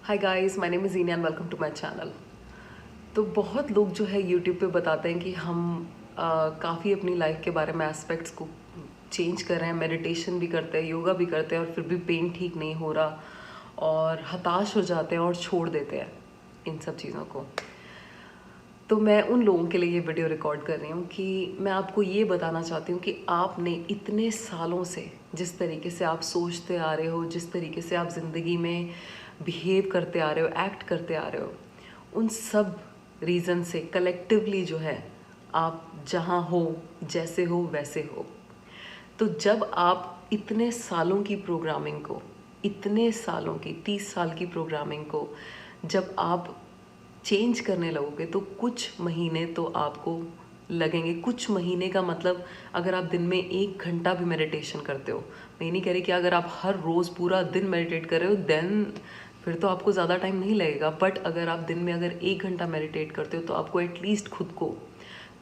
Hi guys, my name is Ina and welcome to my channel. तो बहुत लोग जो है यूट्यूब पे बताते हैं कि हम काफ़ी अपनी लाइफ के बारे में एस्पेक्ट्स को चेंज कर रहे हैं, मेडिटेशन भी करते हैं, योगा भी करते हैं और फिर भी पेन ठीक नहीं हो रहा और हताश हो जाते हैं और छोड़ देते हैं इन सब चीज़ों को। तो मैं उन लोगों के लिए ये वीडियो रिकॉर्ड कर रही हूँ कि मैं आपको ये बताना चाहती हूँ कि आपने इतने सालों से जिस तरीके से आप सोचते आ रहे हो, जिस तरीके से आप ज़िंदगी में बिहेव करते आ रहे हो, एक्ट करते आ रहे हो, उन सब रीज़न से कलेक्टिवली जो है आप जहाँ हो, जैसे हो वैसे हो। तो जब आप इतने सालों की प्रोग्रामिंग को, इतने सालों की 30 साल की प्रोग्रामिंग को जब आप चेंज करने लगोगे तो कुछ महीने तो आपको लगेंगे। कुछ महीने का मतलब अगर आप दिन में 1 घंटा भी मेडिटेशन करते हो, मैं ये नहीं कह रही कि अगर आप हर रोज़ पूरा दिन मेडिटेट कर रहे हो देन फिर तो आपको ज़्यादा टाइम नहीं लगेगा, बट अगर आप दिन में अगर 1 घंटा मेडिटेट करते हो तो आपको एटलीस्ट खुद को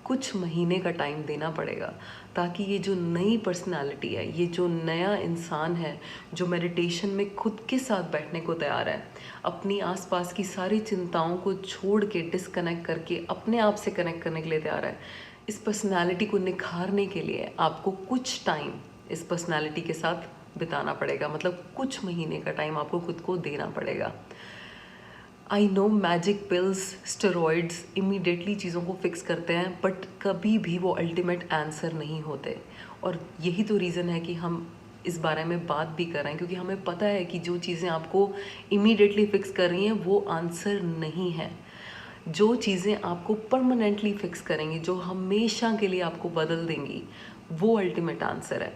कुछ महीने का टाइम देना पड़ेगा, ताकि ये जो नई पर्सनालिटी है, ये जो नया इंसान है जो मेडिटेशन में खुद के साथ बैठने को तैयार है, अपनी आसपास की सारी चिंताओं को छोड़ के डिस्कनेक्ट करके अपने आप से कनेक्ट करने के लिए तैयार है, इस पर्सनालिटी को निखारने के लिए आपको कुछ टाइम इस पर्सनालिटी के साथ बिताना पड़ेगा। मतलब कुछ महीने का टाइम आपको खुद को देना पड़ेगा। I know magic pills, steroids immediately चीज़ों को फिक्स करते हैं, बट कभी भी वो अल्टीमेट आंसर नहीं होते। और यही तो रीज़न है कि हम इस बारे में बात भी कर रहे हैं, क्योंकि हमें पता है कि जो चीज़ें आपको इमीडिएटली फिक्स कर रही हैं वो आंसर नहीं है। जो चीज़ें आपको परमानेंटली फिक्स करेंगी, जो हमेशा के लिए आपको बदल देंगी, वो अल्टीमेट आंसर है।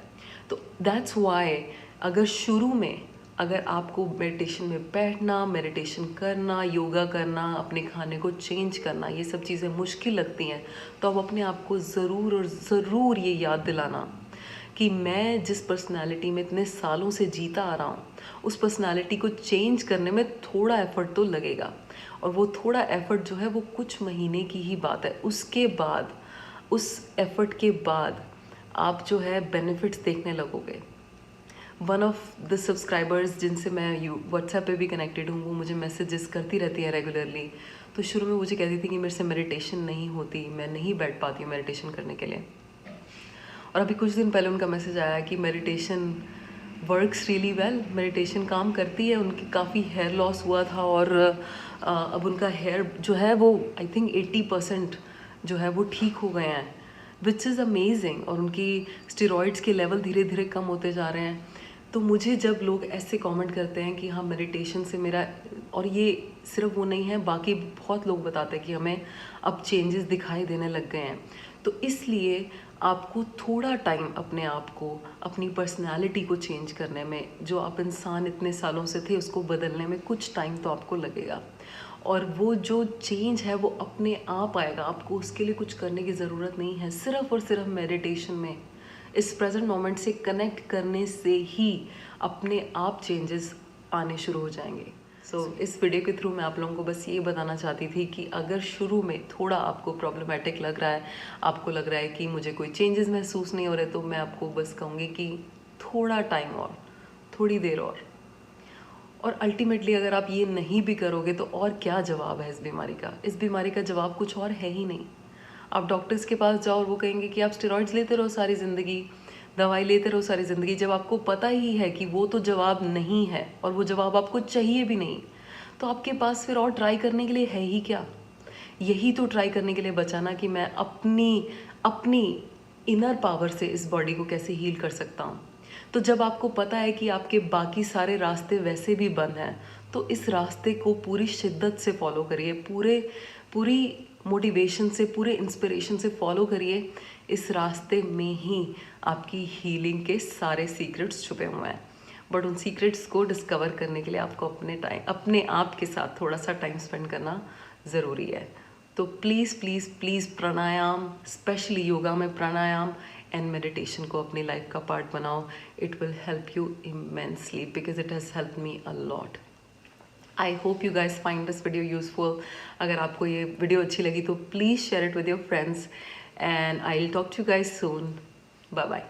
तो दैट्स वाई अगर शुरू में अगर आपको मेडिटेशन में बैठना, मेडिटेशन करना, योगा करना, अपने खाने को चेंज करना, ये सब चीज़ें मुश्किल लगती हैं, तो आप अपने आप को ज़रूर और ज़रूर ये याद दिलाना कि मैं जिस पर्सनालिटी में इतने सालों से जीता आ रहा हूँ, उस पर्सनालिटी को चेंज करने में थोड़ा एफ़र्ट तो लगेगा। और वो थोड़ा एफ़र्ट जो है वो कुछ महीने की ही बात है। उसके बाद, उस एफ़र्ट के बाद आप जो है बेनिफिट्स देखने लगोगे। वन ऑफ द सब्सक्राइबर्स जिनसे मैं व्हाट्सएप पे भी कनेक्टेड हूँ, वो मुझे मैसेजेस करती रहती है रेगुलरली। तो शुरू में मुझे कहती थी कि मेरे से मेडिटेशन नहीं होती, मैं नहीं बैठ पाती हूँ मेडिटेशन करने के लिए। और अभी कुछ दिन पहले उनका मैसेज आया कि meditation works really well, meditation काम करती है। उनकी काफ़ी हेयर लॉस हुआ था और अब उनका हेयर जो है वो आई थिंक 80% जो है वो ठीक हो गए हैं, विच इज़ अमेजिंग। और उनकी स्टेरॉइड्स के लेवल धीरे धीरे कम होते जा रहे हैं। तो मुझे जब लोग ऐसे कमेंट करते हैं कि हाँ मेडिटेशन से मेरा, और ये सिर्फ वो नहीं है, बाकी बहुत लोग बताते हैं कि हमें अब चेंजेस दिखाई देने लग गए हैं, तो इसलिए आपको थोड़ा टाइम अपने आप को, अपनी पर्सनालिटी को चेंज करने में, जो आप इंसान इतने सालों से थे उसको बदलने में कुछ टाइम तो आपको लगेगा। और वो जो चेंज है वो अपने आप आएगा, आपको उसके लिए कुछ करने की ज़रूरत नहीं है। सिर्फ और सिर्फ मेडिटेशन में, इस प्रेजेंट मोमेंट से कनेक्ट करने से ही अपने आप चेंजेस आने शुरू हो जाएंगे। इस वीडियो के थ्रू मैं आप लोगों को बस ये बताना चाहती थी कि अगर शुरू में थोड़ा आपको प्रॉब्लमेटिक लग रहा है, आपको लग रहा है कि मुझे कोई चेंजेस महसूस नहीं हो रहे, तो मैं आपको बस कहूँगी कि थोड़ा टाइम और, थोड़ी देर और अल्टीमेटली अगर आप ये नहीं भी करोगे तो और क्या जवाब है इस बीमारी का? इस बीमारी का जवाब कुछ और है ही नहीं। आप डॉक्टर्स के पास जाओ और वो कहेंगे कि आप स्टेरॉइड्स लेते रहो सारी ज़िंदगी, दवाई लेते रहो सारी ज़िंदगी, जब आपको पता ही है कि वो तो जवाब नहीं है और वो जवाब आपको चाहिए भी नहीं, तो आपके पास फिर और ट्राई करने के लिए है ही क्या? यही तो ट्राई करने के लिए बचा ना कि मैं अपनी अपनी इनर पावर से इस बॉडी को कैसे हील कर सकता हूँ। तो जब आपको पता है कि आपके बाकी सारे रास्ते वैसे भी बंद हैं, तो इस रास्ते को पूरी शिद्दत से फॉलो करिए, पूरी मोटिवेशन से, पूरे इंस्पिरेशन से फॉलो करिए। इस रास्ते में ही आपकी हीलिंग के सारे सीक्रेट्स छुपे हुए हैं। बट उन सीक्रेट्स को डिस्कवर करने के लिए आपको अपने आप के साथ थोड़ा सा टाइम स्पेंड करना ज़रूरी है। तो please please please pranayama, specially yoga में प्राणायाम एंड मेडिटेशन को अपनी लाइफ का पार्ट बनाओ। It will help you immensely because it has help me a lot. I hope you guys find this video useful. अगर आपको ये वीडियो अच्छी लगी तो please share it with your friends and I will talk to you guys soon. Bye bye.